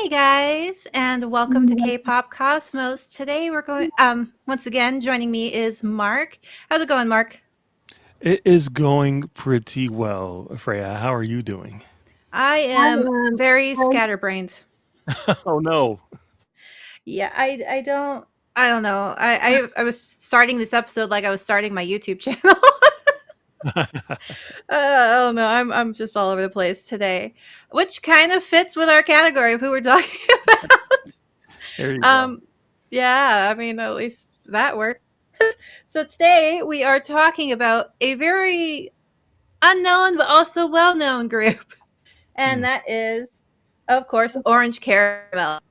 Hey guys, and welcome to Kpop Cosmos. Today we're going once again joining me is Mark. How's it going, Mark? It is going pretty well, Freya. How are you doing? I am very scatterbrained. Oh no. Yeah, I don't know. I was starting this episode like I was starting my YouTube channel. Oh no, I'm just all over the place today, which kind of fits with our category of who we're talking about. There you go. Um yeah, I mean at least that worked. So today we are talking about a very unknown but also well-known group, and Hmm. that is, of course, Orange Caramel.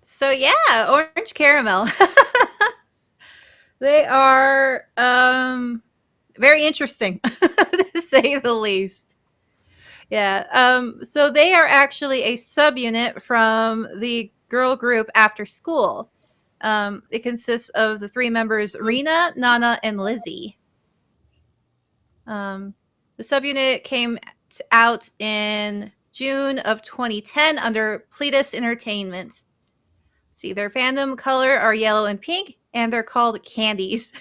So yeah, Orange Caramel. They are very interesting to say the least. Yeah. So they are actually a subunit from the girl group After School. It consists of the three members Raina, Nana, and Lizzy. Um, the subunit came out in June of 2010 under Pledis Entertainment. See, their fandom color are yellow and pink, and they're called candies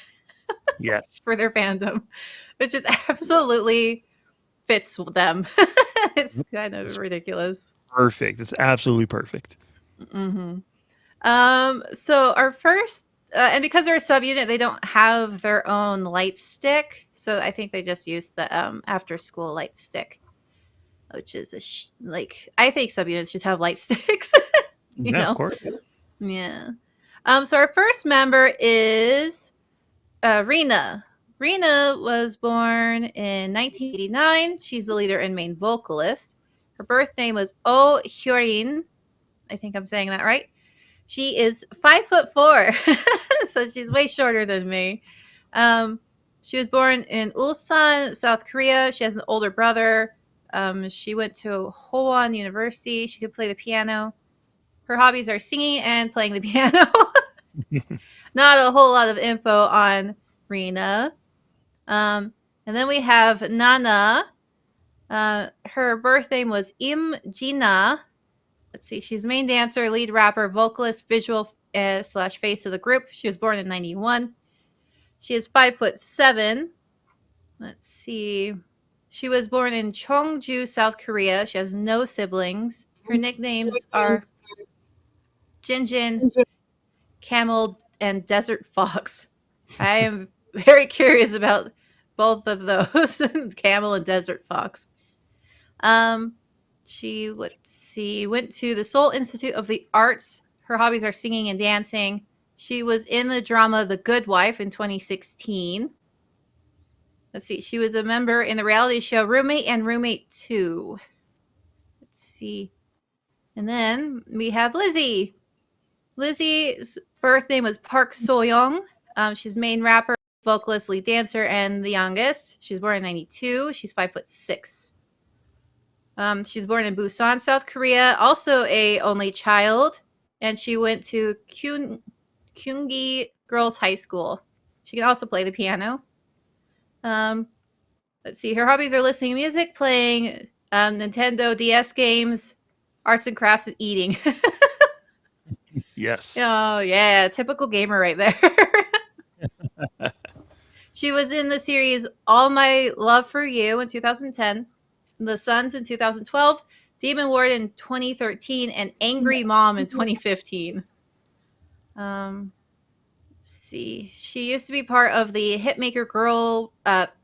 Yes. for their fandom, which is absolutely fits them. It's kind of It's ridiculous. perfect. It's absolutely perfect. Hmm. So our first, and because they're a subunit, they don't have their own light stick. So I think they just use the after school light stick, which is like I think subunits should have light sticks. you Yeah, of know, course. yeah. So our first member is Raina. Raina was born in 1989. She's the leader and main vocalist. Her birth name was Oh Hyorin. I think I'm saying that right. She is 5'4", so she's way shorter than me. Um, she was born in Ulsan, South Korea. She has an older brother. She went to Howon University. She could play the piano. Her hobbies are singing and playing the piano. Not a whole lot of info on Rena. And then we have Nana. Her birth name was Im Jina. Let's see. She's main dancer, lead rapper, vocalist, visual slash face of the group. She was born in 91. She is 5'7". Let's see. She was born in Cheongju, South Korea. She has no siblings. Her nicknames are Jinjin, Camel, and Desert Fox. I am very curious about both of those, Camel and Desert Fox. Um, she went to the Seoul Institute of the Arts. Her hobbies are singing and dancing. She was in the drama The Good Wife in 2016. Let's see. She was a member in the reality show Roommate and Roommate 2. Let's see. And then we have Lizzy. Lizzy's birth name was Park So-young. She's main rapper, vocalist, lead dancer, and the youngest. She's born in 92. She's 5'6". She was born in Busan, South Korea. Also a only child, and she went to Kyungi Girls High School. She can also play the piano. Um, let's see. Her hobbies are listening to music, playing Nintendo DS games, arts and crafts, and eating. Yes. Oh yeah, typical gamer right there. She was in the series All My Love for You in 2010, The Sons in 2012, Demon Ward in 2013, and Angry Mom in 2015. Um, let's see. She used to be part of the Hitmaker Girl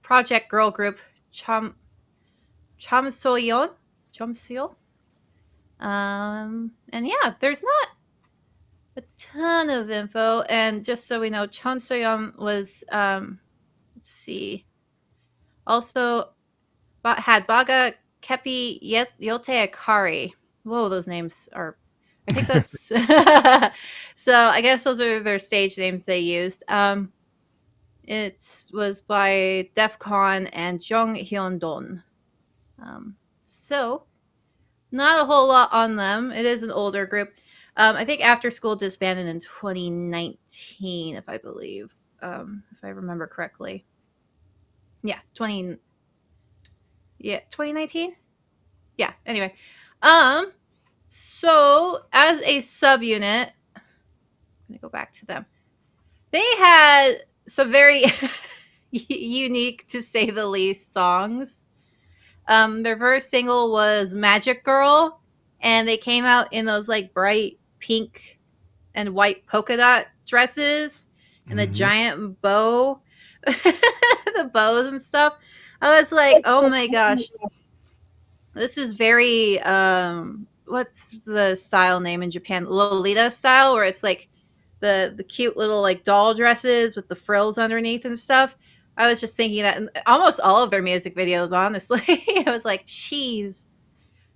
Project Girl group Chomsoyeon. Chomsoyeon. And yeah, there's not a ton of info. And just so we know, Chomsoyeon was let's see, also had Baga Kepi Yote Akari. Whoa, those names are. I think that's. So I guess those are their stage names they used. It was by Defcon and Jung Hyun Don. Um, so not a whole lot on them. It is an older group. I think After School disbanded in 2019, if I remember correctly. Yeah, 2019. Yeah. Anyway, um, so as a subunit, I'm gonna go back to them. They had some very unique, to say the least, songs. Their first single was Magic Girl, and they came out in those like bright pink and white polka dot dresses and the Hmm. giant bow, the bows and stuff. I was like, oh my gosh, this is very what's the style name in Japan? Lolita style, where it's like the cute little like doll dresses with the frills underneath and stuff. I was just thinking that in almost all of their music videos, honestly. I was like, geez,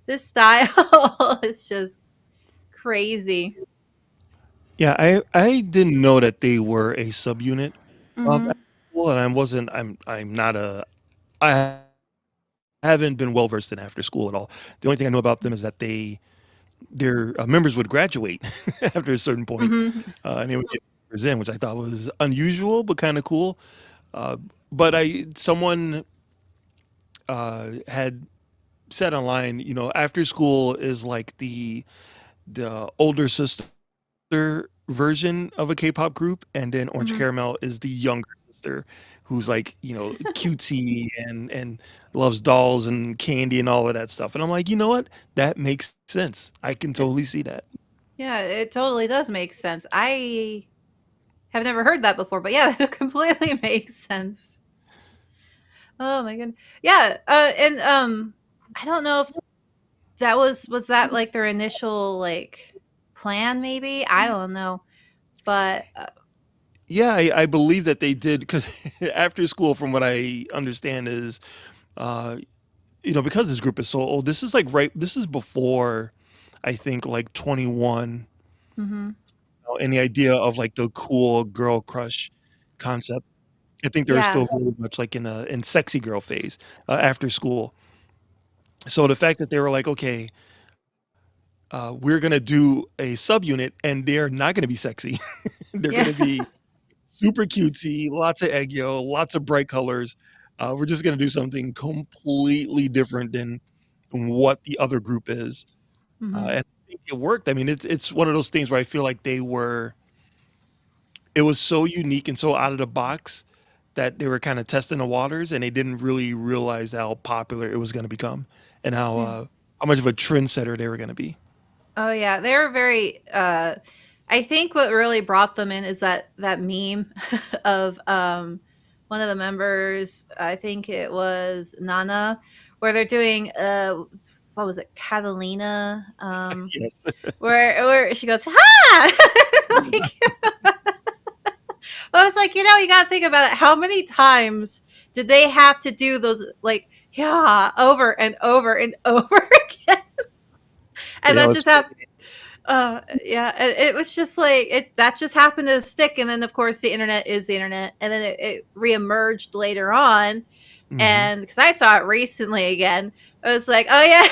this style is just crazy. Yeah, I didn't know that they were a subunit of Mm-hmm. After School, and I wasn't. I'm not a. I haven't been well versed in After School at all. The only thing I know about them is that their members would graduate after a certain point, Mm-hmm. and they would get members in, which I thought was unusual but kind of cool. Uh, but I someone had said online, After School is like the older sister version of a K-pop group, and then Orange Mm-hmm. Caramel is the younger sister who's like, cutesy and loves dolls and candy and all of that stuff. And I'm like, you know what? That makes sense. I can totally see that. Yeah, it totally does make sense. I have never heard that before, but yeah, it completely makes sense. Oh my goodness. Yeah, and I don't know if that was that like their initial like plan maybe? I don't know. But Yeah, I believe that they did because After School, from what I understand, is uh, because this group is so old. This is like This is before, I think, like 21, mhm. and the idea of like the cool girl crush concept. I think they were Yeah. still very much like in sexy girl phase After School. So the fact that they were like, okay, we're gonna do a subunit, and they're not gonna be sexy. They're gonna Yeah. be super cutesy, lots of egg yolk, lots of bright colors. We're just gonna do something completely different than what the other group is, Mhm. and I think it worked. I mean, it's one of those things where I feel like it was so unique and so out of the box that they were kind of testing the waters, and they didn't really realize how popular it was going to become, and Yeah. how much of a trendsetter they were going to be. Oh yeah, they were very I think what really brought them in is that meme of one of the members, I think it was Nana, where they're doing what was it, Catalina? Yes. Where she goes, "Ha!" like I was like, you got to think about it. How many times did they have to do those, like, yeah, over and over and over again? And Yeah, it that was just happened. Yeah, it was just like that just happened to stick, and then of course the internet is the internet, and then it reemerged later on, hmm and because I saw it recently again, I was like, oh yeah,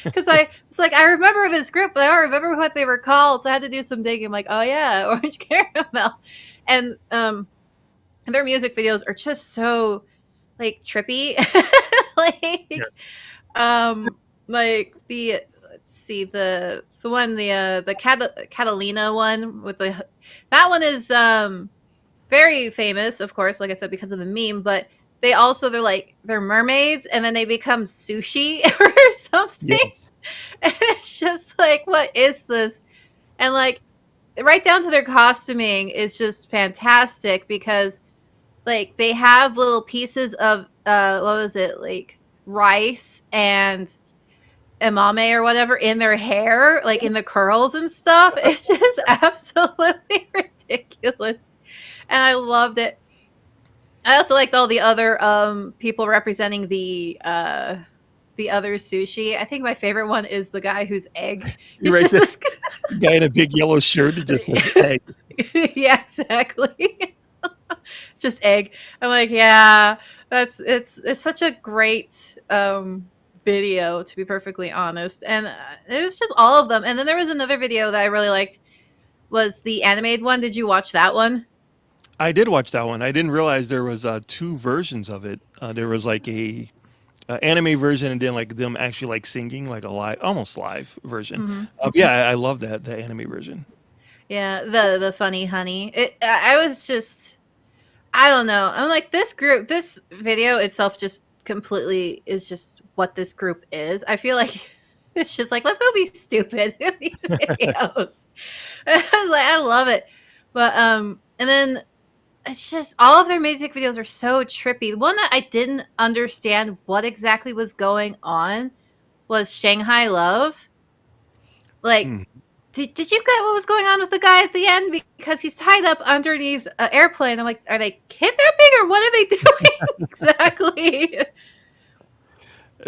because I was like, I remember this group, but I don't remember what they were called, so I had to do some digging. I'm like, oh yeah, Orange Caramel, and their music videos are just so like trippy, like yes. um like the let's see the one the Catalina one with the that one is very famous, of course, like I said, because of the meme, but they're like they're mermaids and then they become sushi or something. Yes. And it's just like, what is this? And like right down to their costuming is just fantastic because like they have little pieces of what was it, like rice and imame or whatever in their hair, like in the curls and stuff. It's just absolutely ridiculous. And I loved it. I also liked all the other people representing the the other sushi. I think my favorite one is the guy who's egg. You're He's right. just The this. guy in a big yellow shirt that just says egg. Yeah, exactly. Just egg. I'm like, yeah, that's it's such a great video, to be perfectly honest. And it was just all of them. And then there was another video that I really liked, was the animated one. Did you watch that one? I did watch that one. I didn't realize there was two versions of it. There was like a anime version and then like them actually like singing like a live, almost live version. Hmm. Yeah, I love that the anime version. Yeah, the funny honey. I was just, I don't know. I'm like, this group, this video itself just completely is just what this group is. I feel like it's just like, let's go be stupid in these videos. I was like, I love it. But and then it's just all of their music videos are so trippy. The one that I didn't understand what exactly was going on was Shanghai Love. Like, Mm. did you get what was going on with the guy at the end? Because he's tied up underneath an airplane. I'm like, are they kidnapping or what are they doing exactly?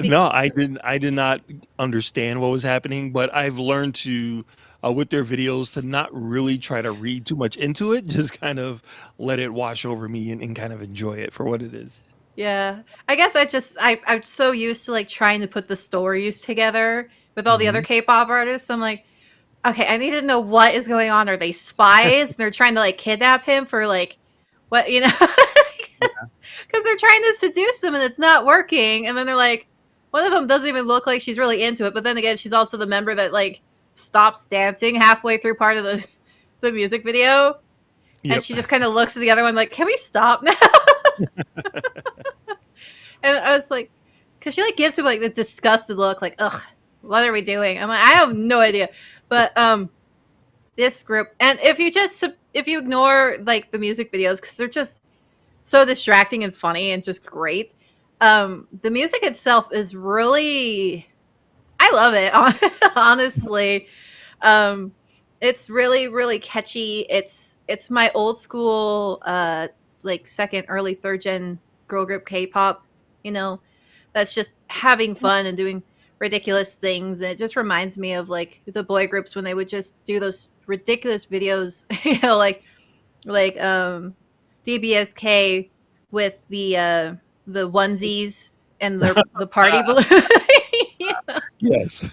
Be- No, I didn't. I did not understand what was happening, but I've learned to, with their videos, to not really try to read too much into it. Just kind of let it wash over me and kind of enjoy it for what it is. yeah, I guess I'm so used to like trying to put the stories together with all the other Hmm. K-pop artists. I'm like, okay, I need to know what is going on. Are they spies? And they're trying to like kidnap him for like what, you know? Because they're trying to seduce him and it's not working. And then they're like, one of them doesn't even look like she's really into it. But then again, she's also the member that like stops dancing halfway through part of the music video. And Yep. she just kind of looks at the other one like, can we stop now? And I was like, because she like gives him like the disgusted look, like, ugh, what are we doing? I'm like, I have no idea. But this group, and if you ignore like the music videos because they're just so distracting and funny and just great, the music itself is really, I love it. Honestly, um it's really really catchy. It's my old school like second early third gen girl group K-pop, you know, that's just having fun and doing ridiculous things. And it just reminds me of like the boy groups when they would just do those ridiculous videos, you know, like DBSK with the onesies and the party balloon. You know? Yes.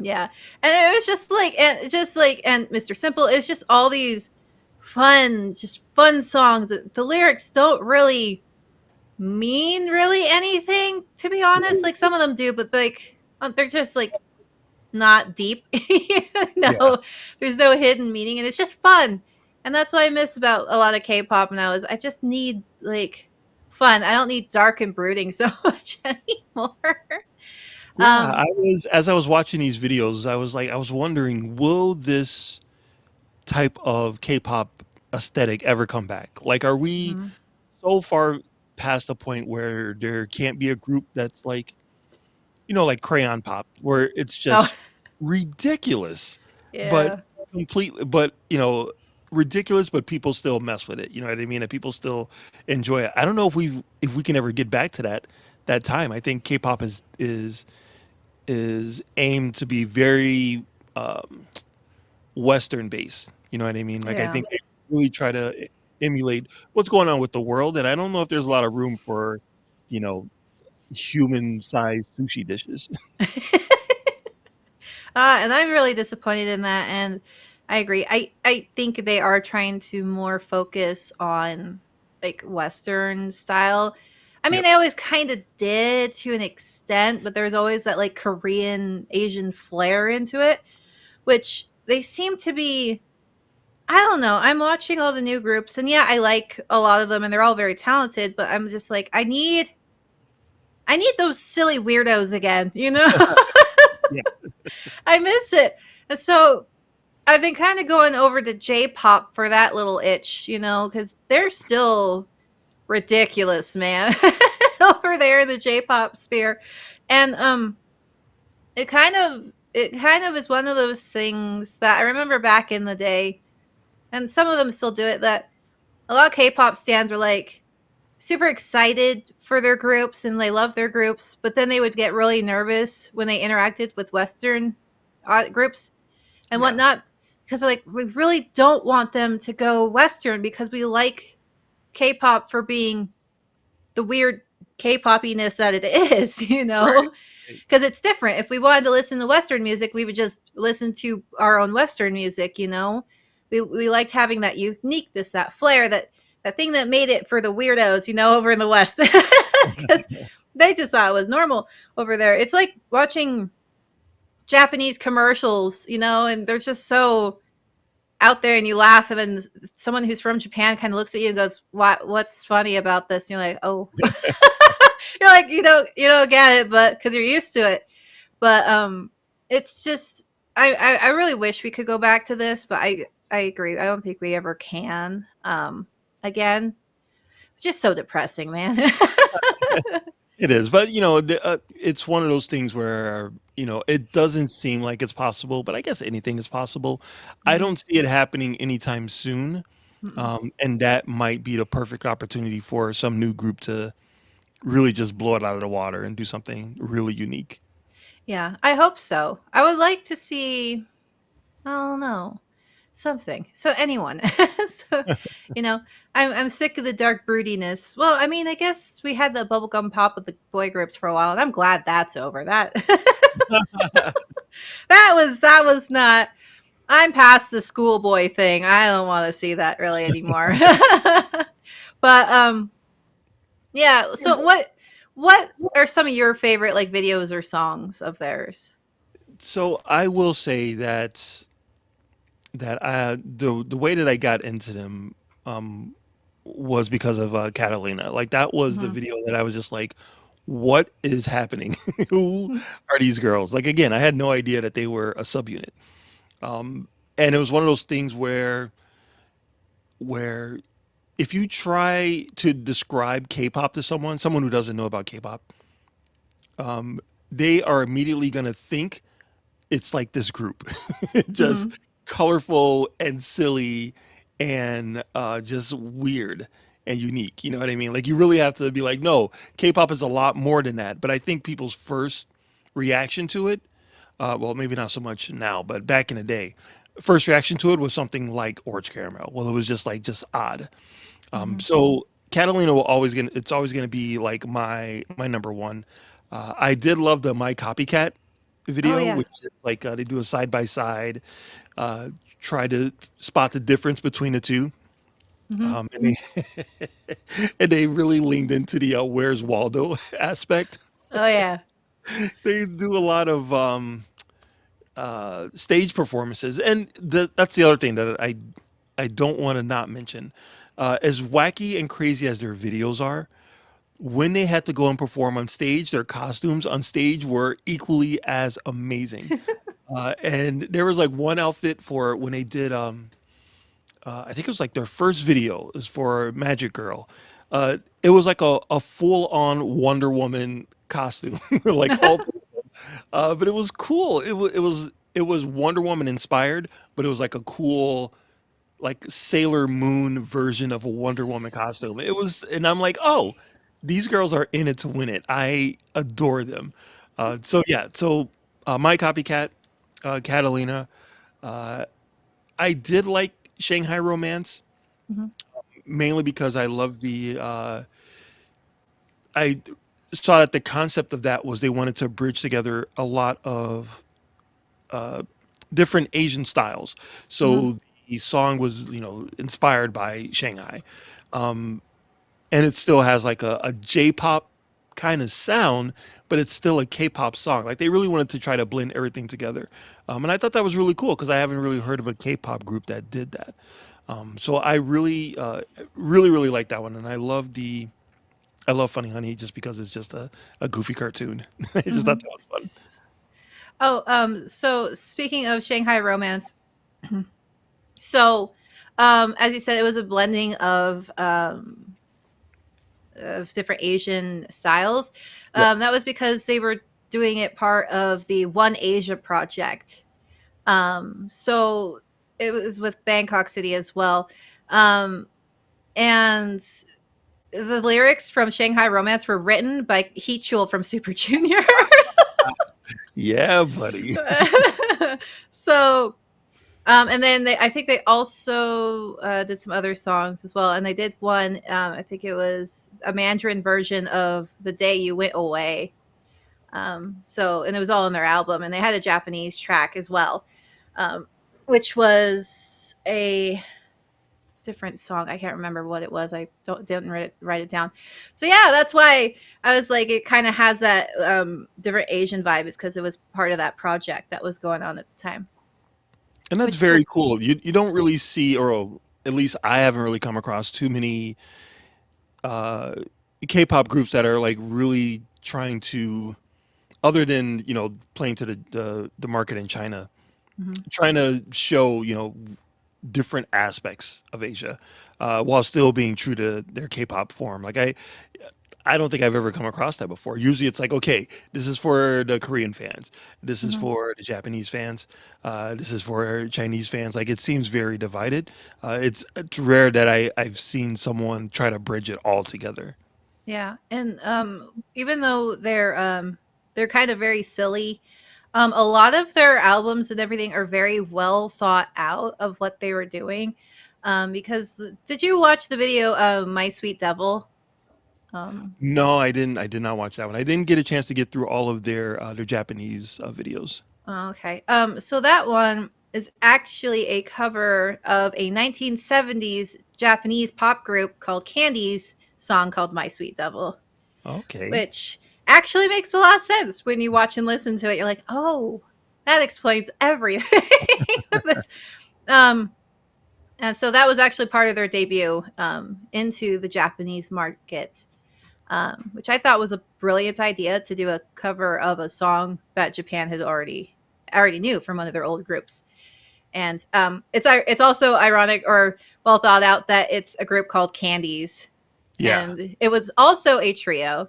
Yeah. And it was just like and Mr. Simple, it's just all these just fun songs. The lyrics don't really mean really anything, to be honest. Like some of them do, but like they're just like not deep. Yeah. No, there's no hidden meaning, and it's just fun. And that's what I miss about a lot of K-pop now is I just need like fun. I don't need dark and brooding so much anymore. Yeah, um I was as I was watching these videos, I was wondering, will this type of K-pop aesthetic ever come back? Like, are we mhm. so far past the point where there can't be a group that's like, like crayon pop, where it's Oh, just ridiculous, but yeah. completely, ridiculous, but people still mess with it. You know what I mean? And people still enjoy it. I don't know if we can ever get back to that time. I think K-pop is aimed to be very um, Western based. You know what I mean? Like I Yeah. think they really try to emulate what's going on with the world, and I don't know if there's a lot of room for, you know, human sized sushi dishes. And I'm really disappointed in that. And I agree. I think they are trying to more focus on like Western style. I mean, Yep. they always kind of did to an extent, but there's always that like Korean Asian flair into it, which they seem to be. I don't know. I'm watching all the new groups, and yeah, I like a lot of them, and they're all very talented. But I'm just like, I need those silly weirdos again. You know, Yeah. I miss it. And so I've been kind of going over to J-pop for that little itch, you know, because they're still ridiculous, man, over there in the J-pop sphere. And it kind of is one of those things that I remember back in the day, and some of them still do it. That a lot of K-pop stands are like, super excited for their groups and they love their groups, but then they would get really nervous when they interacted with Western groups and Yeah. whatnot because like we really don't want them to go Western because we like K-pop for being the weird K-popiness that it is, you Right. know, Right. because it's different. If we wanted to listen to Western music, we would just listen to our own Western music, you know. We liked having that uniqueness, that flair, that thing that made it for the weirdos, you know, over in the West, because they just thought it was normal over there. It's like watching Japanese commercials, you know, and they're just so out there and you laugh and then someone who's from Japan kind of looks at you and goes, what's funny about this? And you're like, "Oh." You're like, you don't get it, but cuz you're used to it. But it's just I really wish we could go back to this, but I agree. I don't think we ever can. Again, it's just so depressing, man. It is, but it's one of those things where it doesn't seem like it's possible, but I guess anything is possible. I Mhm. don't see it happening anytime soon, Mm-mm. and that might be the perfect opportunity for some new group to really just blow it out of the water and do something really unique. Yeah, I hope so. I would like to see, I don't know, something. So anyone. So, you know, I'm sick of the dark broodiness. Well, I mean, I guess we had the bubblegum pop with the boy groups for a while, and I'm glad that's over. That that was not. I'm past the schoolboy thing. I don't want to see that really anymore. But yeah. So what are some of your favorite like videos or songs of theirs? So I will say that the way that I got into them um, was because of Catalina. Like that was the Hmm. video that I was just like, what is happening? Who are these girls? Like again, I had no idea that they were a subunit. Um, and it was one of those things where if you try to describe K-pop to someone who doesn't know about K-pop, um, they are immediately going to think it's like this group, just Hmm. colorful and silly and just weird and unique. You know what I mean? Like you really have to be like, no, K-pop is a lot more than that. But I think people's first reaction to it, well, maybe not so much now, but back in the day, first reaction to it was something like Orange Caramel. Well, it was just odd. Hmm. So Catalina will always gonna it's always gonna be like my number one. I did love the My Copycat Oh video, yeah. which is like they do a side by side, uh, try to spot the difference between the two. Hmm. And they and they really leaned into the "Where's Waldo" aspect. Oh yeah. They do a lot of stage performances, and that's the other thing that I don't want to not mention. As wacky and crazy as their videos are, when they had to go and perform on stage, their costumes on stage were equally as amazing. And there was like one outfit for when they did, I think it was like their first video is for Magic Girl. It was like a full on Wonder Woman costume, like all, but it was cool. It was Wonder Woman inspired, but it was like a cool like Sailor Moon version of a Wonder Woman costume. It was, and I'm like, oh, these girls are in it to win it. I adore them. So yeah, so my copycat, Catalina. Uh, I did like Shanghai Romance Hmm. mainly because I love I saw that the concept of that was they wanted to bridge together a lot of uh, different Asian styles. Hmm. So the song was, inspired by Shanghai. Um, and it still has like a J-pop kind of sound, but it's still a K-pop song. Like they really wanted to try to blend everything together, and I thought that was really cool because I haven't really heard of a K-pop group that did that. So I really, really, really like that one, and I love Funny Honey just because it's just a goofy cartoon. I just Hmm. thought that was fun. Oh, so speaking of Shanghai Romance, so as you said, it was a blending of different Asian styles. Yep. That was because they were doing it part of the One Asia project. So it was with Bangkok City as well. Um, and the lyrics from Shanghai Romance were written by Heat Chul from Super Junior. Yeah, buddy. So and then I think they also did some other songs as well, and they did one. I think it was a Mandarin version of "The Day You Went Away." So, and it was all in their album, and they had a Japanese track as well, um, which was a different song. I can't remember what it was. I didn't write it down. So yeah, that's why I was like, it kind of has that different Asian vibe, is because it was part of that project that was going on at the time, And that's which is cool. very cool. You don't really see, or at least I haven't really come across too many uh, K-pop groups that are like really trying to, other than playing to the market in China, Mm-hmm. trying to show different aspects of Asia, while still being true to their K-pop form. Like I don't think I've ever come across that before. Usually it's like, okay, this is for the Korean fans, this is Mm-hmm. for the Japanese fans, this is for Chinese fans. Like it seems very divided. It's rare that I've seen someone try to bridge it all together. Yeah, and even though they're kind of very silly, a lot of their albums and everything are very well thought out of what they were doing. Because did you watch the video "My Sweet Devil"? Um, No, I didn't. I did not watch that one. I didn't get a chance to get through all of their Japanese videos. oh, okay. So that one is actually a cover of a 1970s Japanese pop group called Candy's song called "My Sweet Devil," Okay. which actually makes a lot of sense when you watch and listen to it. You're like, oh, that explains everything. this, um, and so that was actually part of their debut into the Japanese market, which I thought was a brilliant idea to do a cover of a song that Japan had already knew from one of their old groups. And it's also ironic or well thought out that it's a group called Candies, Yeah. and it was also a trio,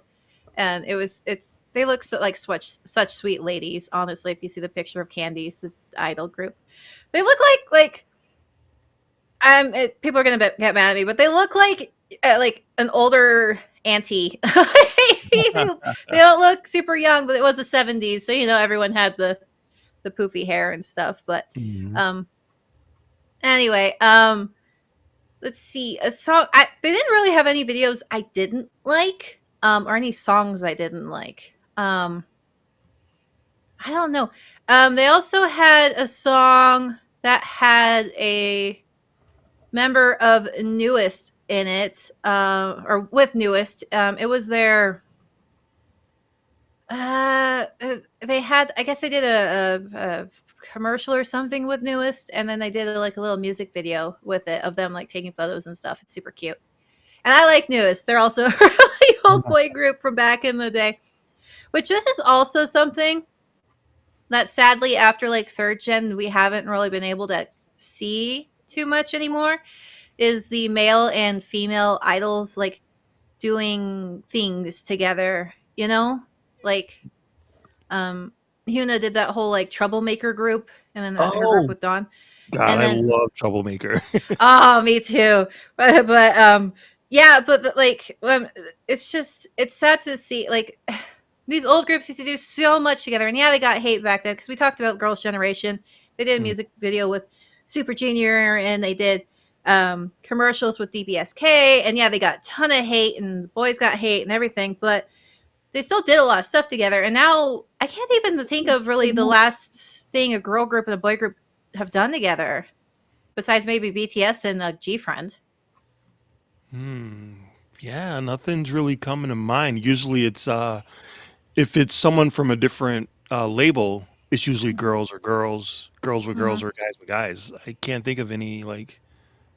and it's they look like such sweet ladies. Honestly, if you see the picture of Candies, the idol group, they look like people are gonna get mad at me, but they look like an older auntie. They don't look super young, but it was the 70s, so everyone had the poofy hair and stuff. But Mhm. um, anyway, let's see a song. They didn't really have any videos I didn't like, or any songs I didn't like. I don't know. They also had a song that had a member of Newest in it, or with Newest. It was their. They had. I guess they did a commercial or something with Newest, and then they did like a little music video with it of them like taking photos and stuff. It's super cute, and I like Newest. They're also a really old boy group from back in the day. Which this is also something that sadly after like third gen we haven't really been able to see too much anymore, is the male and female idols like doing things together, like um Huna did that whole like troublemaker group, and then her group Oh with Dawn, God, and I then love Troublemaker. oh, me too. But yeah, but like it's sad to see like these old groups used to do so much together, and yeah, they got hate back then because we talked about Girls' Generation. They did a Mm. music video with Super Junior, and they did commercials with DBSK, and yeah, they got a ton of hate, and the boys got hate and everything, but they still did a lot of stuff together. And now I can't even think of really the last thing a girl group and a boy group have done together, besides maybe BTS and G Friend. Hmm. Yeah, nothing's really coming to mind. Usually it's if it's someone from a different label, it's usually girls or girls, girls with Mm-hmm. girls or guys with guys. I can't think of any like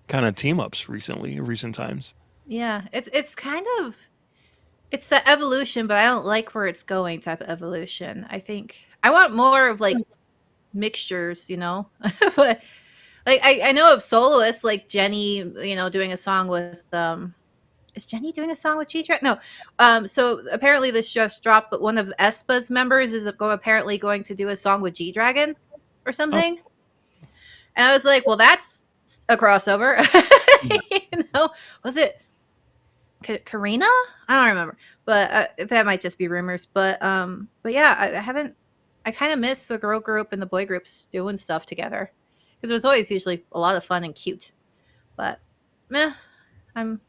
kind of team ups recent times. Yeah, it's kind of it's the evolution, but I don't like where it's going type of evolution. I think I want more of like mixtures, but like I know of soloists like Jenny, doing a song with is Jenny doing a song with G Track? No. So apparently this just dropped, but one of aespa's members is apparently going to do a song with G Dragon or Oh, something. And I was like, well, that's a crossover. yeah. you know, was it? Karina? I don't remember, but that might just be rumors. But yeah, I haven't. I kind of miss the girl group and the boy groups doing stuff together because it was always usually a lot of fun and cute. But meh, I'm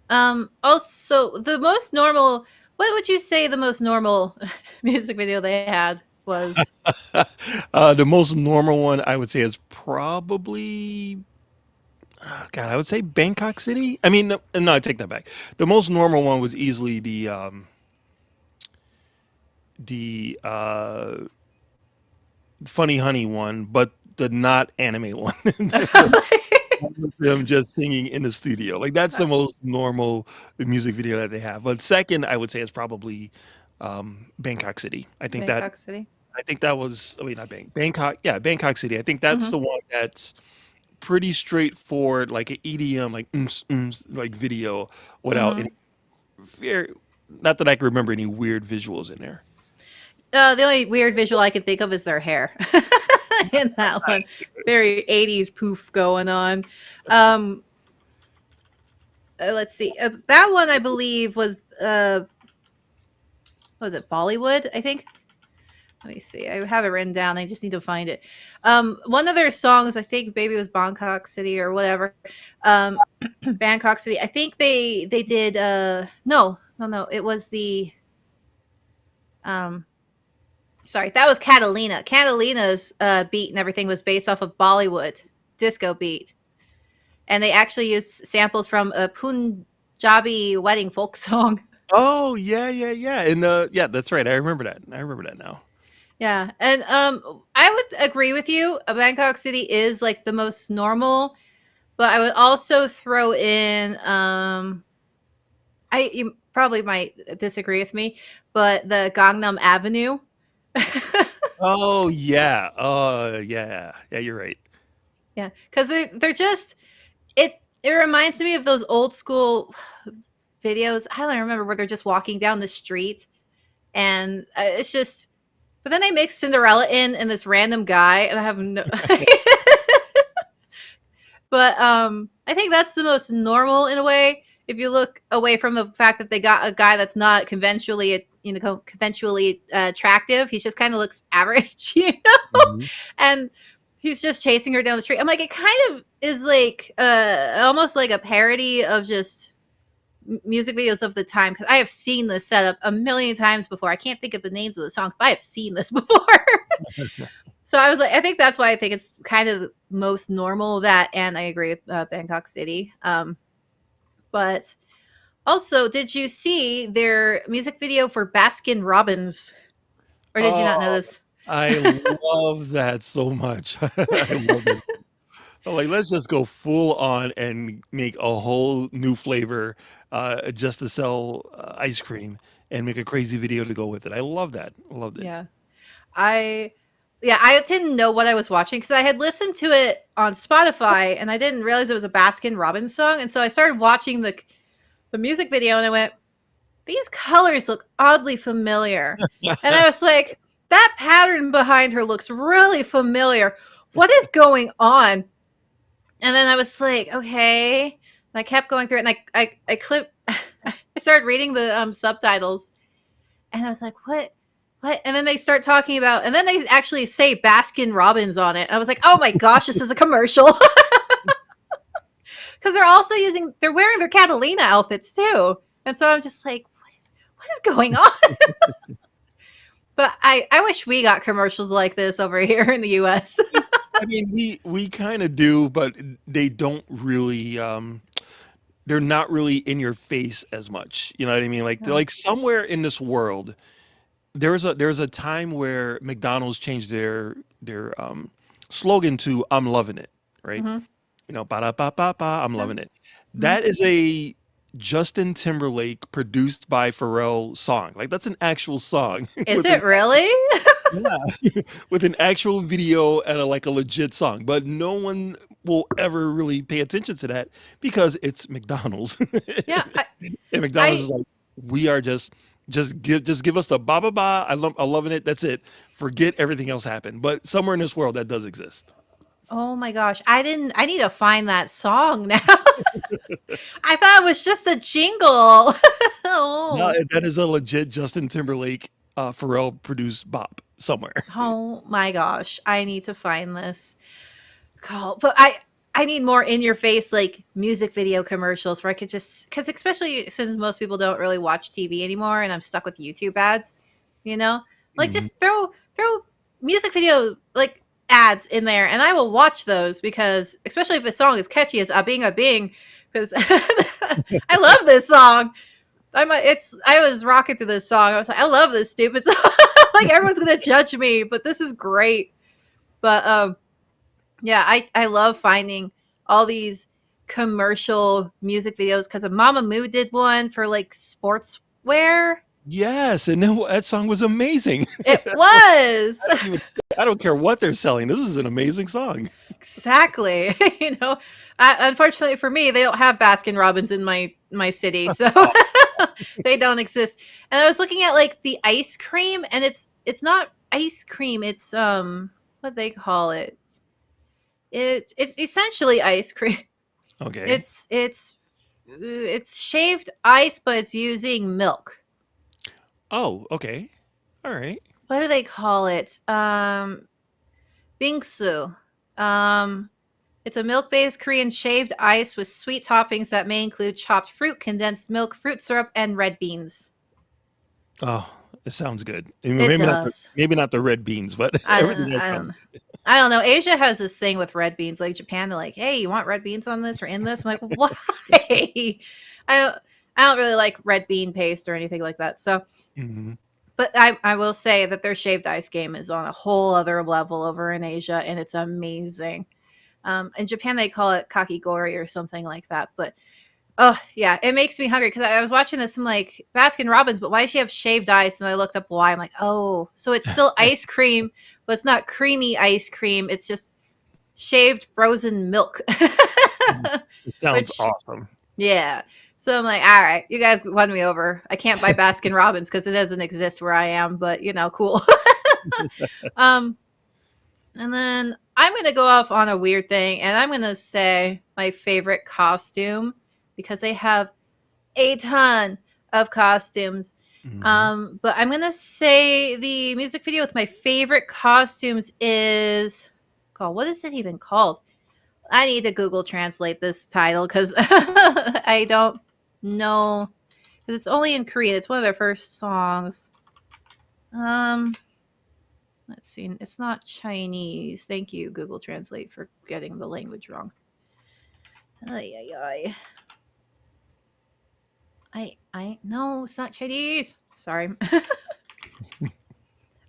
Also, the most normal. What would you say the most normal music video they had was? The most normal one I would say is probably God. I would say Bangkok City. I mean, no, I take that back. The most normal one was easily the Funny Honey one, but the not anime one. Them just singing in the studio. Like that's the most normal music video that they have. But second, I would say is probably Bangkok City. Bangkok City. I think that was. I mean, not Bangkok. Yeah, Bangkok City. I think that's Mm-hmm. the one that's pretty straightforward, like an EDM, like like video without Mm-hmm. any very. Not that I can remember any weird visuals in there. The only weird visual I can think of is their hair in that one. Very 80s poof going on. Um, let's see. That one I believe was it Bollywood? I think. Let me see. I have it written down. I just need to find it. One of their songs, I think, maybe it was Bangkok City or whatever. Um, Bangkok City. I think they did. No. It was the um. Sorry, that was Catallena. Catalena's beat and everything was based off of Bollywood disco beat, and they actually used samples from a Punjabi wedding folk song. Oh yeah, yeah, yeah, and yeah, that's right. I remember that. I remember that now. Yeah, and I would agree with you. Bangkok City is like the most normal, but I would also throw in you probably might disagree with me, but the Gangnam Avenue. Oh yeah. Yeah. Yeah, you're right. Yeah, because they're just it reminds me of those old school videos. I don't remember where they're just walking down the street, and it's just. But then they mix Cinderella in and this random guy, and I have no. But I think that's the most normal in a way. If you look away from the fact that they got a guy that's not conventionally attractive, he just kind of looks average, Mhm. and he's just chasing her down the street. I'm like, it kind of is like almost like a parody of just music videos of the time because I have seen this setup a million times before. I can't think of the names of the songs, but I have seen this before. So I was like, I think that's why I think it's kind of most normal that, and I agree with Bangkok City. But also, did you see their music video for Baskin Robbins, or did you not know Oh, this? I love that so much. I love it. I'm like, let's just go full on and make a whole new flavor just to sell ice cream and make a crazy video to go with it. I love that. I loved it. Yeah, I yeah, I didn't know what I was watching because I had listened to it on Spotify and I didn't realize it was a Baskin Robbins song, and so I started watching the music video and I went, these colors look oddly familiar. And I was like, that pattern behind her looks really familiar. What is going on? And then I was like, okay. And I kept going through it and I clipped, I started reading the subtitles and I was like, what? What? And then they start talking about, and then they actually say Baskin Robbins on it. I was like, oh my gosh, this is a commercial. Because they're wearing their Catalina outfits too. And so I'm just like, what is going on? But I wish we got commercials like this over here in the US. I mean, we kind of do, but they don't really. They're not really in your face as much. You know what I mean? Like, Yeah. like somewhere in this world, there's a time where McDonald's changed their slogan to "I'm loving it," right? Mm-hmm. You know, ba da ba ba ba, I'm Yeah. loving it. Mm-hmm. That is a Justin Timberlake produced by Pharrell song. Like that's an actual song Is with an it really? yeah, with an actual video and like a legit song. But no one will ever really pay attention to that because it's McDonald's. Yeah. And McDonald's I is like, we are just give us the ba ba ba. I'm loving it. That's it. Forget everything else happened. But somewhere in this world that does exist. Oh my gosh. I need to find that song now. I thought it was just a jingle. No, Oh. that is a legit Justin Timberlake, Pharrell produced bop somewhere. Oh my gosh. I need to find this. Call, but I need more in your face like music video commercials where I could just because especially since most people don't really watch TV anymore and I'm stuck with YouTube ads, you know, like Mhm. just throw music video like ads in there and I will watch those because especially if a song is catchy as a being because I love this song. I was rocking to this song. I was like, I love this stupid song. Like everyone's gonna judge me, but this is great. But yeah, I love finding all these commercial music videos because Mama Moo did one for like sportswear. Yes, and then that song was amazing. It I was don't even I don't care what they're selling. This is an amazing song. exactly. You know, unfortunately for me, they don't have Baskin Robbins in my city, so Oh, they don't exist. And I was looking at like the ice cream, and it's not ice cream. It's what they call it. It's essentially ice cream. okay. It's shaved ice, but it's using milk. Oh, okay. All right. What do they call it? Bingsu. Um, it's a milk-based Korean shaved ice with sweet toppings that may include chopped fruit, condensed milk, fruit syrup, and red beans. Oh, it sounds good. I mean, It does. maybe not the red beans, but everything else I sounds don't know. I don't know. Asia has this thing with red beans. Like Japan, they're like, "Hey, you want red beans on this or in this?" I'm like, "Why?" I don't. I don't really like red bean paste or anything like that. So good. Mhm. but I will say that their shaved ice game is on a whole other level over in Asia, and it's amazing. In Japan, they call it kakigori or something like that. But oh yeah, it makes me hungry because I was watching this. I'm like Baskin Robbins, but why does she have shaved ice? And I looked up why. I'm like, oh, so it's still ice cream, but it's not creamy ice cream. It's just shaved frozen milk. It sounds Which awesome. yeah. So I'm like, all right, you guys won me over. I can't buy Baskin Robbins because it doesn't exist where I am, but you know, cool. um, and then I'm gonna go off on a weird thing, and I'm gonna say my favorite costume because they have a ton of costumes. Mhm. But I'm gonna say the music video with my favorite costumes is called what is it even called? I need to Google translate this title because I don't know. 'Cause it's only in Korean. It's one of their first songs. Um, let's see. It's not Chinese. Thank you, Google Translate, for getting the language wrong. Ay, ay, ay. No, it's not Chinese. Sorry.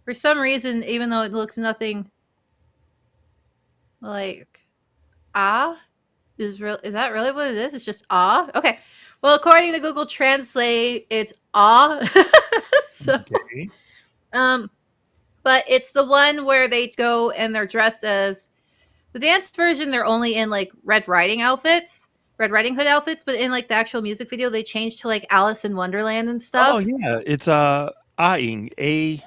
For some reason, even though it looks nothing like ah, is that really what it is? It's just ah. Okay. Well, according to Google Translate, it's ah. So, Okay. um, but it's the one where they go and they're dressed as the dance version. They're only in like Red Riding Hood outfits, but in like the actual music video, they changed to like Alice in Wonderland and Oh, stuff. yeah, it's, Aing, A-ing.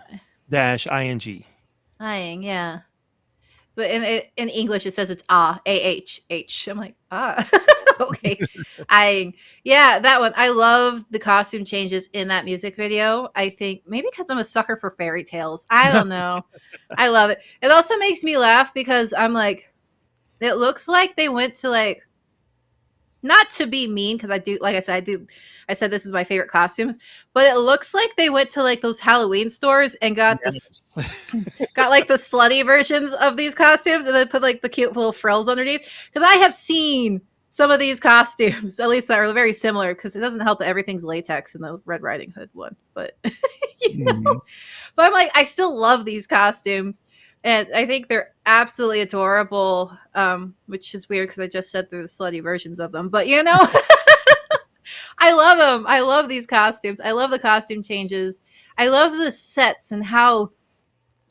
Lying, yeah. But in English, it says it's ah, A-H-H. I'm like, ah, okay. I, yeah, that one. I love the costume changes in that music video. I think maybe because I'm a sucker for fairy tales. I don't know. I love it. It also makes me laugh because I'm like, it looks like they went to like not to be mean because I do like I said this is my favorite costumes, but it looks like they went to like those Halloween stores and Yes. got like the slutty versions of these costumes and then put like the cute little frills underneath because I have seen some of these costumes at least that are very similar because it doesn't help that everything's latex in the Red Riding Hood one, but you know, Mhm. but I'm like, I still love these costumes. And I think they're absolutely adorable, which is weird because I just said they're the slutty versions of them. But you know, I love them. I love these costumes. I love the costume changes. I love the sets and how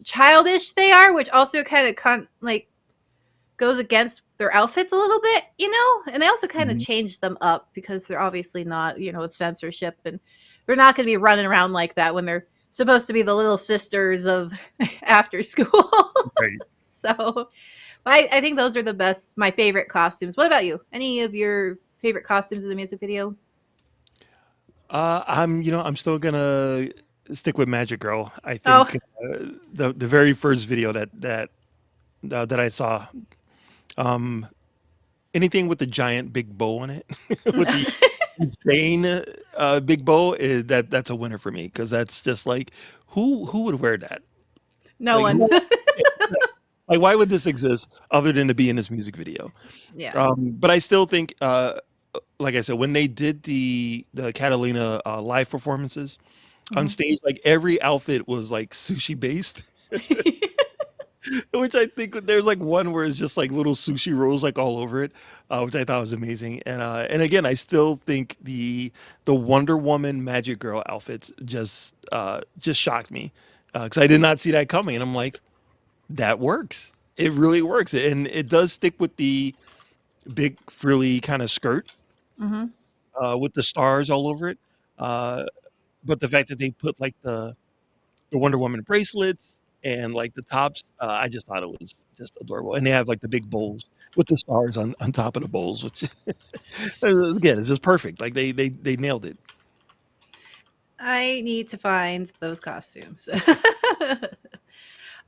childish they are, which also kind of like goes against their outfits a little bit, you know? And they also kind of Mhm. change them up because they're obviously not, you know, with censorship and they're not going to be running around like that when they're supposed to be the little sisters of after school. Right. So, I think those are the best, my favorite costumes. What about you? Any of your favorite costumes in the music video? I'm still gonna stick with Magic Girl. I Oh, think the very first video that I saw, um, anything with the giant big bow on it, with the insane big bow, is that's a winner for me because that's just like who would wear that? no Like one. who? Like why would this exist other than to be in this music video? Yeah. But I still think, like I said, when they did the Catalina live performances on Hmm. stage, like every outfit was like sushi based, which I think there's like one where it's just like little sushi rolls like all over it, which I thought was amazing. And again, I still think the Wonder Woman Magic Girl outfits just shocked me because I did not see that coming, and I'm like, that works. It really works, and it does stick with the big frilly kind of skirt Hmm. with the stars all over it. Uh, but the fact that they put like the Wonder Woman bracelets and like the tops, I just thought it was just adorable. And they have like the big bowls with the stars on top of the bowls, which again is just perfect. Like they nailed it. I need to find those costumes.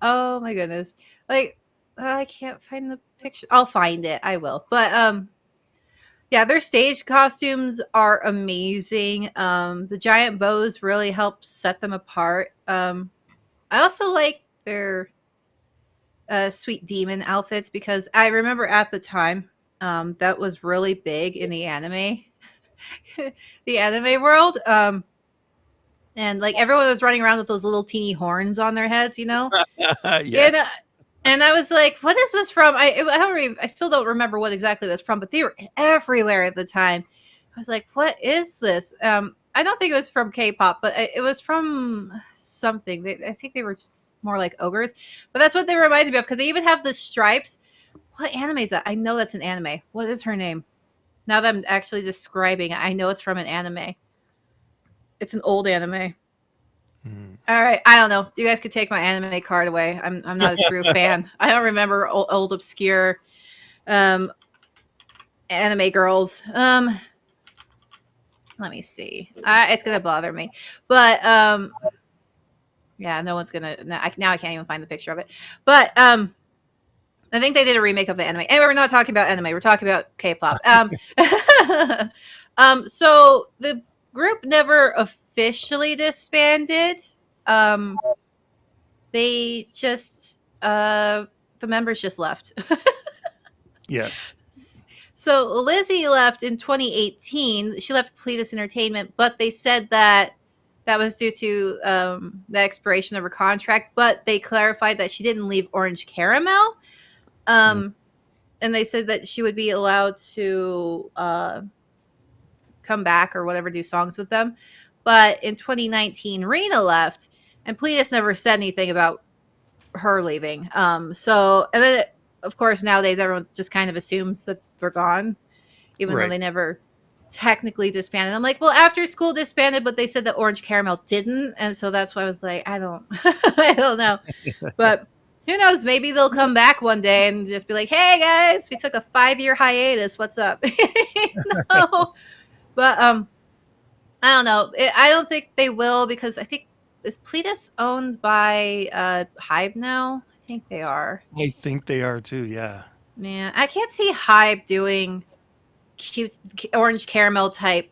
Oh my goodness. Like I can't find the picture. I'll find it. I will. But yeah, their stage costumes are amazing. The giant bows really help set them apart. I also like their sweet demon outfits because I remember at the time that was really big in the anime the anime world. And like everyone was running around with those little teeny horns on their heads, you know? Yeah. And and I was like, "What is this from?" I still don't remember what exactly it was from, but they were everywhere at the time. I was like, "What is this?" I don't think it was from K-pop, but it was from something. I think they were just more like ogres, but that's what they reminded me of because they even have the stripes. What anime is that? I know that's an anime. What is her name? Now that I'm actually describing it, I know it's from an anime. It's an old anime. Mm. All right, I don't know. You guys could take my anime card away. I'm not a true fan. I don't remember old obscure um anime girls. Let me see. It's gonna bother me, but yeah, no one's gonna. Now I can't even find the picture of it. But I think they did a remake of the anime. Anyway, we're not talking about anime. We're talking about K-pop. So the group never officially disbanded. Um, they just the members just left. Yes. So Lizzy left in 2018. She left Pledis Entertainment, but they said that that was due to the expiration of her contract. But they clarified that she didn't leave Orange Caramel, Mm. um, and they said that she would be allowed to come back or whatever, do songs with them. But in 2019, Raina left, and Pledis never said anything about her leaving. So and then of course nowadays everyone just kind of assumes that they're gone, even though Right. they never technically disbanded. I'm like, well, after school disbanded, but they said that Orange Caramel didn't, and so that's why I was like, I don't, I don't know, but who knows? Maybe they'll come back one day and just be like, hey guys, we took a 5 year hiatus. What's up? No, but I don't know. I don't think they will because I think is Pledis owned by Hybe now? I think they are. I think they are too. Yeah. Man, I can't see Hybe doing cute orange caramel type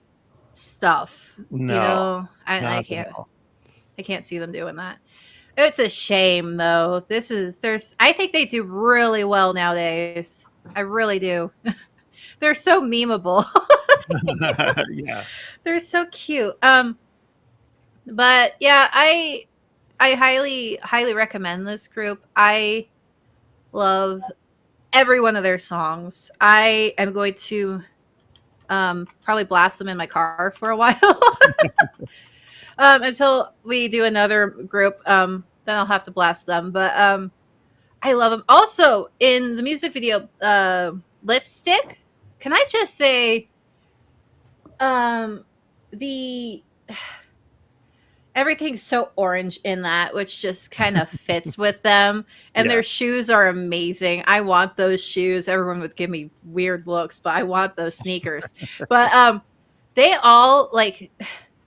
stuff. You No, know, I not at can't. all. I can't see them doing that. It's a shame though. There's I think they do really well nowadays. I really do. They're so memeable. Yeah. They're so cute. But yeah, I highly recommend this group. I love every one of their songs. I am going to probably blast them in my car for a while until we do another group. Then I'll have to blast them. But I love them. Also, in the music video, Lipstick. Can I just say, um, the everything's so orange in that, which just kind of fits with them. And Yeah. their shoes are amazing. I want those shoes. Everyone would give me weird looks, but I want those sneakers. But they all like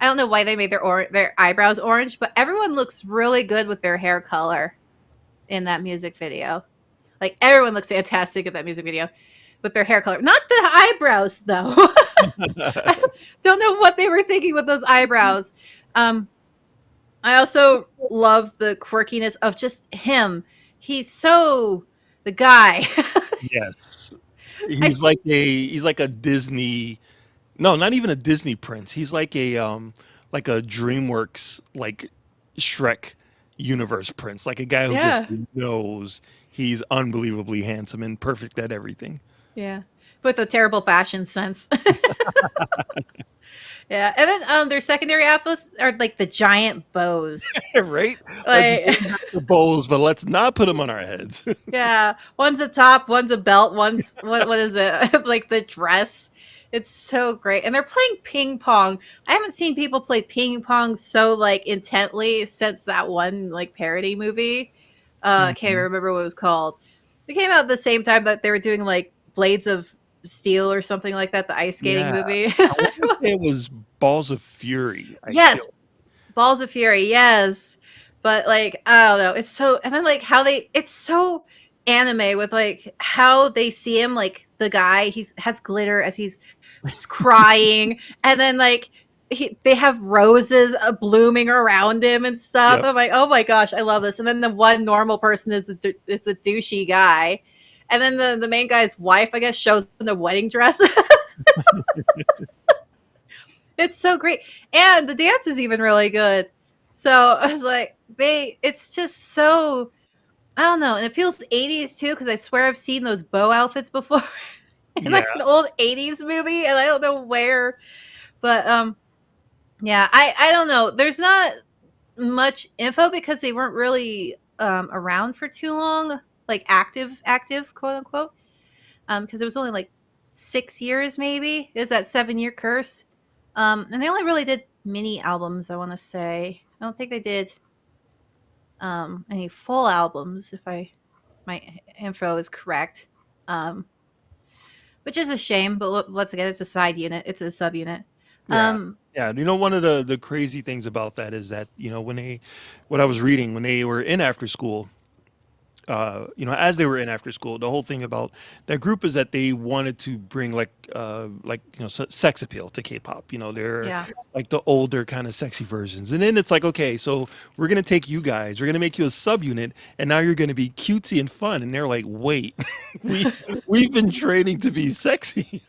I don't know why they made their eyebrows orange, but everyone looks really good with their hair color in that music video. Like everyone looks fantastic in that music video with their hair color. Not the eyebrows though. I don't know what they were thinking with those eyebrows. Um, I also love the quirkiness of just him. He's so the guy. Yes. I He's like a Disney, no, not even a Disney prince. He's like a DreamWorks like Shrek universe prince. Like a guy who just yeah knows he's unbelievably handsome and perfect at everything. yeah with a terrible fashion sense. Yeah, and then their secondary outfits are like the giant bows. Right? Let's Like bring back the bowls, but let's not put them on our heads. yeah, one's a top, one's a belt, one's what is it? Like the dress. It's so great. And they're playing ping pong. I haven't seen people play ping pong so like intently since that one like parody movie. I can't Mhm. remember what it was called. It came out at the same time that they were doing like Blades of Steel or something like that, the ice skating Yeah. movie. I want to say it was Balls of Fury, I Yes, feel. Balls of Fury, yes. But like, I don't know. It's so and then like how they it's so anime with like how they see him like the guy he's has glitter as he's crying and then like they have roses blooming around him and stuff. Yep. I'm like, oh my gosh, I love this. And then the one normal person is a douchey guy, and then the main guy's wife, I guess, shows in a wedding dress. It's so great. And the dance is even really good. So I was like, it's just so, I don't know. And it feels 80s too, because I swear I've seen those bow outfits before in Yeah. like an old 80s movie, and I don't know where. But yeah, I don't know. There's not much info because they weren't really around for too long, like active, quote unquote. Because it was only like 6 years, maybe. It was that 7 year curse. And they only really did mini albums, I want to say. I don't think they did any full albums, if my info is correct. Um, which is a shame, but once again, it's a side unit. It's a subunit. Yeah. Um, Yeah. You know, one of the crazy things about that is that, what I was reading when they were in after school, as they were in after school, the whole thing about that group is that they wanted to bring sex appeal to K-pop. They're yeah. like the older kind of sexy versions, and then it's like, okay, so we're gonna take you guys, we're gonna make you a subunit, and now you're gonna be cutesy and fun, and they're like, wait, we we've been training to be sexy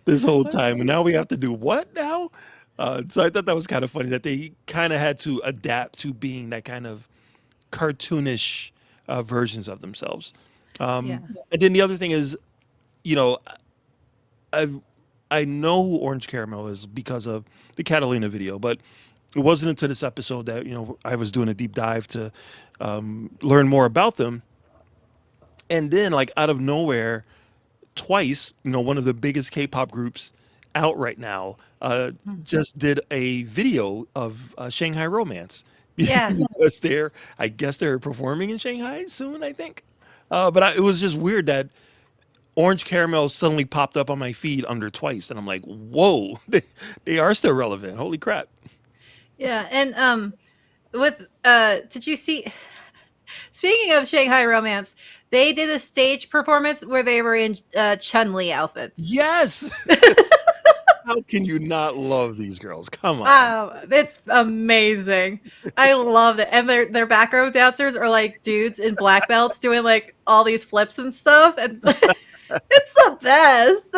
this whole time, and now we have to do what now? So I thought that was kind of funny that they kind of had to adapt to being that kind of cartoonish versions of themselves. Yeah. And then the other thing is, you know, I I know who Orange Caramel is because of the Catallena video, but it wasn't until this episode that I was doing a deep dive to learn more about them, and then like out of nowhere, Twice, one of the biggest K-pop groups out right now, Mhm. just did a video of Shanghai Romance Yeah. because I guess they're performing in Shanghai soon, I think. It was just weird that Orange Caramel suddenly popped up on my feed under Twice, and I'm like, whoa, they are still relevant. Holy crap! Yeah. And with did you see speaking of Shanghai Romance, they did a stage performance where they were in Chun-Li outfits. Yes, how can you not love these girls? Come on. Wow, it's amazing. I love it. And their background dancers are like dudes in black belts doing like all these flips and stuff. And it's the best.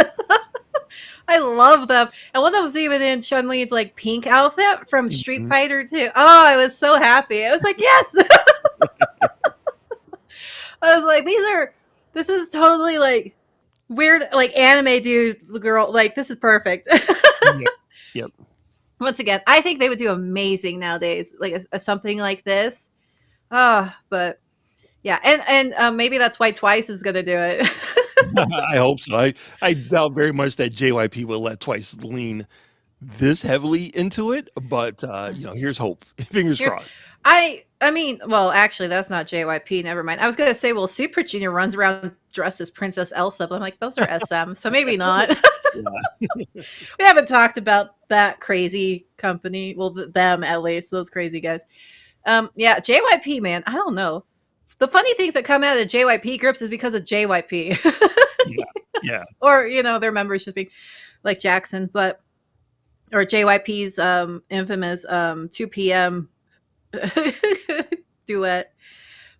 I love them. And one of them was even in Chun Li's like pink outfit from Street Mhm. Fighter 2. Oh, I was so happy. I was like, yes. I was like, this is totally like weird, like anime dude, the girl. Like, this is perfect. Yep. Yep. Once again, I think they would do amazing nowadays, like something like this. But yeah, and maybe that's why Twice is gonna do it. I hope so. I doubt very much that JYP will let Twice lean. this heavily into it, but here's hope. Fingers Here's crossed. I mean, well, actually that's not JYP, never mind. I was gonna say, well, Super Junior runs around dressed as Princess Elsa, but I'm like, those are SM, so maybe not. Yeah. We haven't talked about that crazy company. Well, them at least, those crazy guys. Yeah, JYP, man, I don't know. The funny things that come out of JYP groups is because of JYP. Yeah. Yeah. Or, their members just being like Jackson, but or JYP's infamous 2 p.m. duet.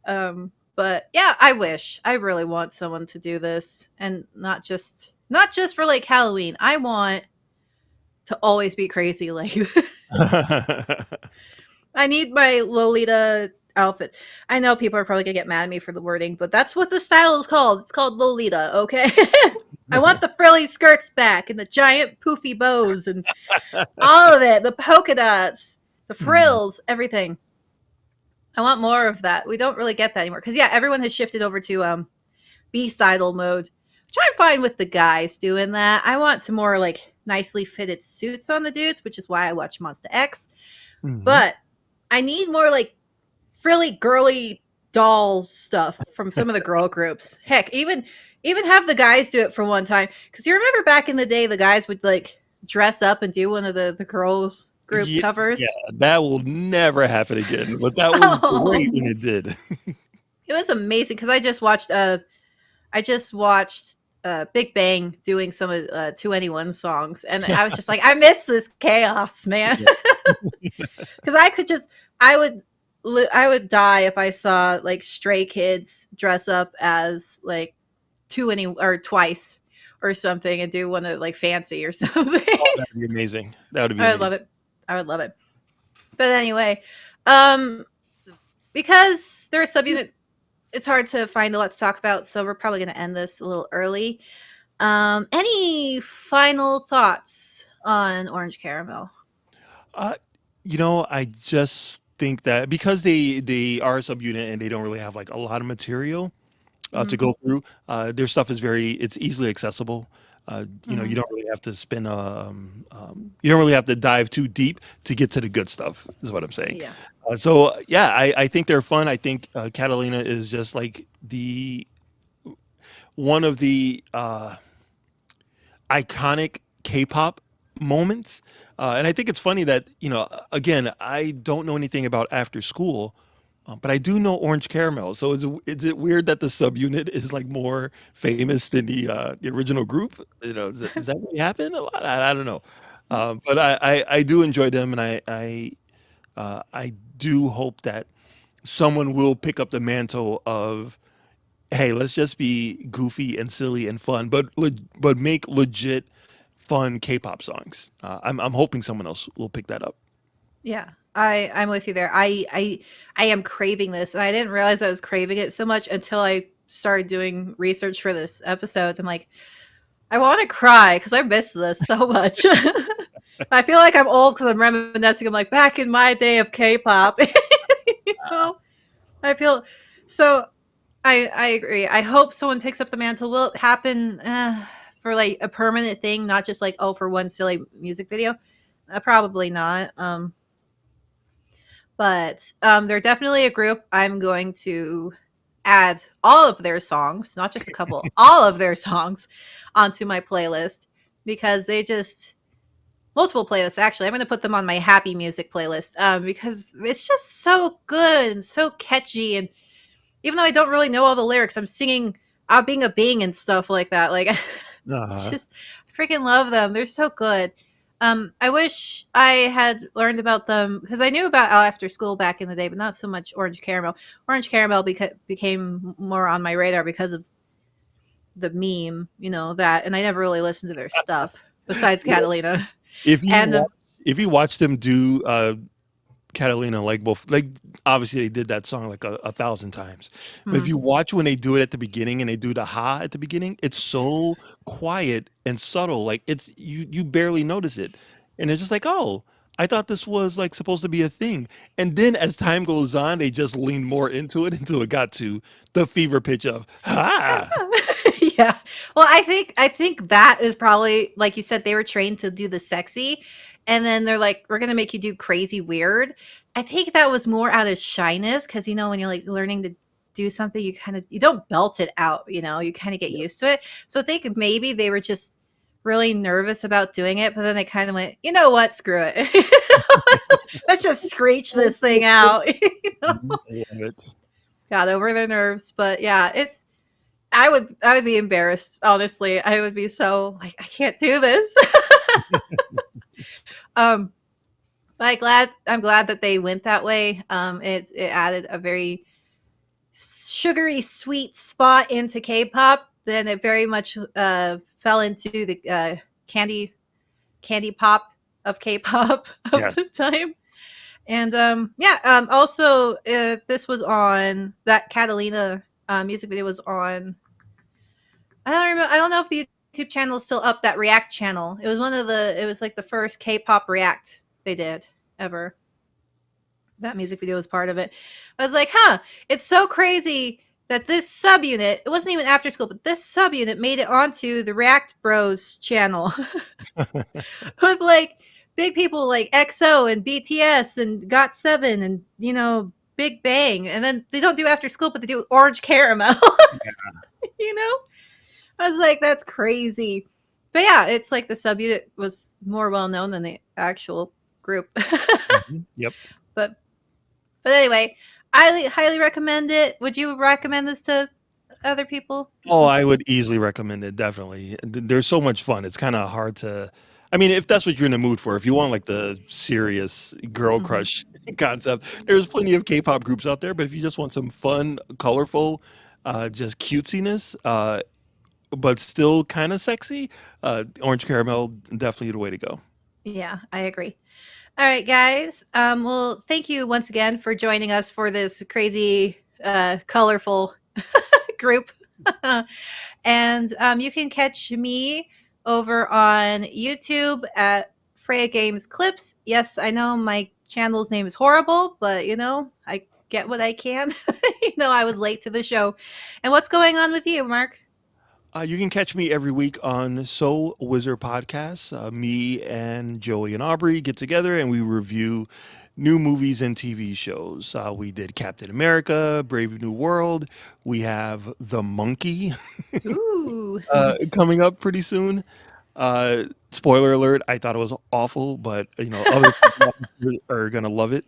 But yeah, I really want someone to do this, and not just for like Halloween. I want to always be crazy like this. I need my Lolita outfit. I know people are probably gonna get mad at me for the wording, but that's what the style is called. It's called Lolita, okay? I want the frilly skirts back and the giant poofy bows and all of it, the polka dots, the Mhm. frills, everything. I want more of that. We don't really get that anymore because yeah, everyone has shifted over to beast idol mode, which I'm fine with the guys doing that. I want some more like nicely fitted suits on the dudes, which is why I watch Monster X. Mhm. But I need more like frilly girly doll stuff from some of the girl groups. Heck, even have the guys do it for one time. Because you remember back in the day, the guys would like dress up and do one of the girls group Yeah, yeah, covers. that will never happen again, but that was great Oh, when it did. it was amazing because I just watched Big Bang doing some of 2NE1 songs, and I was just like, I miss this chaos, man. Yes. Because I would, I would die if I saw like Stray Kids dress up as like 2NE or Twice or something and do one of like Fancy or something. Oh, that'd be amazing. That would be I would love amazing. it. I would love it. But anyway, um, because they're a subunit, it's hard to find a lot to talk about, so we're probably going to end this a little early. Any final thoughts on Orange Caramel? Uh, I just think that because they are a subunit and they don't really have like a lot of material to Mm-hmm. go through, their stuff is it's easily accessible. Mm-hmm. You don't really have to you don't really have to dive too deep to get to the good stuff. Is what I'm saying. Yeah. So yeah, I think they're fun. I think Catalina is just like the one of the iconic K-pop moments. And I think it's funny that, again, I don't know anything about After School, but I do know Orange Caramel. So is it weird that the subunit is like more famous than the original group? Does that really happen a lot? I don't know. But I do enjoy them, and I do hope that someone will pick up the mantle of, hey, let's just be goofy and silly and fun, but make legit fun K-pop songs. I'm hoping someone else will pick that up. Yeah, I'm with you there. I am craving this, and I didn't realize I was craving it so much until I started doing research for this episode. I'm like, I want to cry because I miss this so much. I feel like I'm old because I'm reminiscing. I'm like back in my day of K-pop. you know, I feel so. I agree. I hope someone picks up the mantle. Will it happen for like a permanent thing, not just like for one silly music video? Probably not. But they're definitely a group I'm going to add all of their songs, not just a couple, all of their songs onto my playlist because they just multiple playlists actually. I'm going to put them on my happy music playlist because it's just so good and so catchy, and even though I don't really know all the lyrics, I'm singing being a Bing and stuff like that. Like Uh, just I freaking love them. They're so good. I wish I had learned about them because I knew about After School back in the day, but not so much Orange Caramel. Orange Caramel became more on my radar because of the meme, that, and I never really listened to their stuff besides Catalina. if you And watch if you watch them do Catalina, like both, like obviously they did that song like a thousand times. But if mhm. you watch when they do it at the beginning and they do the ha at the beginning, it's so quiet and subtle. Like you barely notice it. And it's just like, oh, I thought this was like supposed to be a thing. And then as time goes on, they just lean more into it until it got to the fever pitch of ha. Yeah. Well, I think that is probably like you said they were trained to do the sexy and then they're like we're going to make you do crazy weird. I think that was more out of shyness cuz when you're like learning to do something you don't belt it out, you kind of get used to it. So I think maybe they were just really nervous about doing it, but then they kind of went, "You know what? Screw it. Let's just screech this thing out." I love it. Got over their nerves, but yeah, I would be embarrassed, honestly. I would be so like, I can't do this. um, but I'm glad that they went that way. It added a very sugary sweet spot into K-pop. Then it very much fell into the candy pop of K-pop of the Yes. time. And yeah, also this was on that Catalina music video was on. I don't remember. I don't know if the YouTube channel is still up. That React channel. It was one of the. It was like the first K-pop React they did ever. That music video was part of it. I was like, huh, it's so crazy that this subunit. It wasn't even after school, but this subunit made it onto the React Bros channel with like big people like EXO and BTS and GOT7 and Big Bang, and then they don't do after school, but they do Orange Caramel. you know I was like, that's crazy. But yeah, it's like the subunit was more well known than the actual group. Yep. but but anyway, I highly recommend it. Would you recommend this to other people? Oh, I would easily recommend it, definitely. They're so much fun. It's kind of hard to. I mean, if that's what you're in the mood for, if you want like the serious girl Hmm. crush concept, there's plenty of K-pop groups out there. But if you just want some fun, colorful, just cutesiness, but still kind of sexy, Orange Caramel definitely the way to go. Yeah, I agree. All right, guys. Well, thank you once again for joining us for this crazy, colorful group. And you can catch me over on YouTube at Freya Games Clips. Yes, I know my channel's name is horrible, but I get what I can. I was late to the show. And what's going on with you, Mark? You can catch me every week on So Wizard Podcasts. Me and Joey and Aubrey get together and we review new movies and TV shows. We did Captain America, Brave New World. We have The Monkey Ooh, nice. coming up pretty soon. Spoiler alert, I thought it was awful, but other people are gonna love it.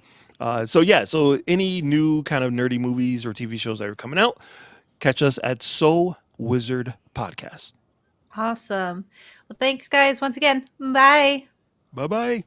So yeah, so any new kind of nerdy movies or TV shows that are coming out, catch us at So Wizard Podcast. Awesome. Well, thanks, guys, once again. Bye. Bye bye.